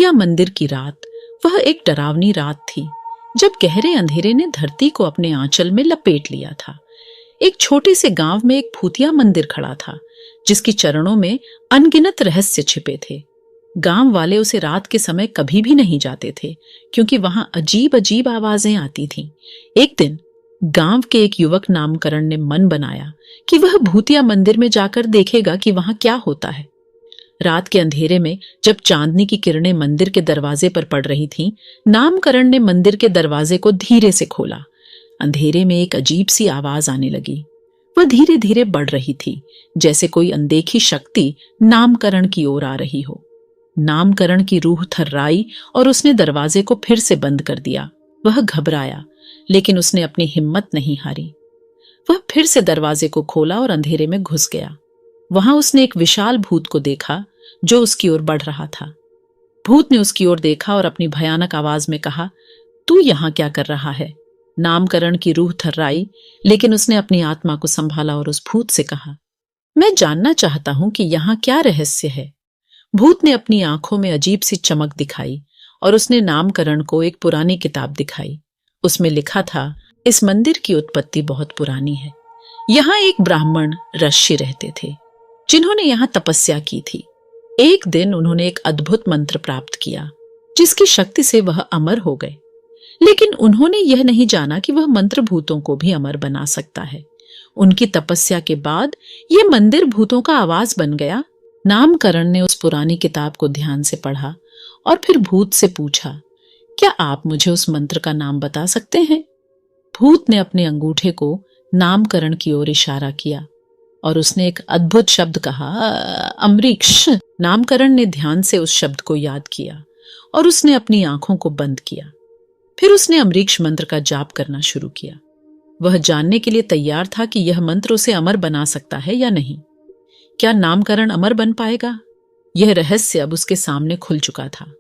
भूतिया मंदिर की रात वह एक डरावनी रात थी जब गहरे अंधेरे ने धरती को अपने आंचल में लपेट लिया था। एक छोटे से गांव में एक भूतिया मंदिर खड़ा था जिसकी चरणों में अनगिनत रहस्य छिपे थे। गांव वाले उसे रात के समय कभी भी नहीं जाते थे क्योंकि वहां अजीब अजीब आवाजें आती थीं। एक दिन गांव के एक युवक नामकरण ने मन बनाया कि वह भूतिया मंदिर में जाकर देखेगा कि वहां क्या होता है। रात के अंधेरे में जब चांदनी की किरणें मंदिर के दरवाजे पर पड़ रही थीं, नामकरण ने मंदिर के दरवाजे को धीरे से खोला। अंधेरे में एक अजीब सी आवाज आने लगी। वह धीरे धीरे बढ़ रही थी, जैसे कोई अनदेखी शक्ति नामकरण की ओर आ रही हो। नामकरण की रूह थर्राई और उसने दरवाजे को फिर से बंद कर दिया। वह घबराया, लेकिन उसने अपनी हिम्मत नहीं हारी। वह फिर से दरवाजे को खोला और अंधेरे में घुस गया। वहां उसने एक विशाल भूत को देखा जो उसकी ओर बढ़ रहा था। भूत ने उसकी ओर देखा और अपनी भयानक आवाज में कहा, तू यहां क्या कर रहा है? नामकरण की रूह थर्राई, लेकिन उसने अपनी आत्मा को संभाला और उस भूत से कहा, मैं जानना चाहता हूं कि यहां क्या रहस्य है। भूत ने अपनी आंखों में अजीब सी चमक दिखाई और उसने नामकरण को एक पुरानी किताब दिखाई। उसमें लिखा था, इस मंदिर की उत्पत्ति बहुत पुरानी है। यहाँ एक ब्राह्मण ऋषि रहते थे जिन्होंने यहाँ तपस्या की थी। एक दिन उन्होंने एक अद्भुत मंत्र प्राप्त किया जिसकी शक्ति से वह अमर हो गए, लेकिन उन्होंने यह नहीं जाना कि वह मंत्र भूतों को भी अमर बना सकता है। उनकी तपस्या के बाद यह मंदिर भूतों का आवास बन गया। नामकरण ने उस पुरानी किताब को ध्यान से पढ़ा और फिर भूत से पूछा, क्या आप मुझे उस मंत्र का नाम बता सकते हैं? भूत ने अपने अंगूठे को नामकरण की ओर इशारा किया और उसने एक अद्भुत शब्द कहा, अमरीक्ष। नामकरण ने ध्यान से उस शब्द को याद किया और उसने अपनी आंखों को बंद किया। फिर उसने अमरीक्ष मंत्र का जाप करना शुरू किया। वह जानने के लिए तैयार था कि यह मंत्र उसे अमर बना सकता है या नहीं। क्या नामकरण अमर बन पाएगा? यह रहस्य अब उसके सामने खुल चुका था।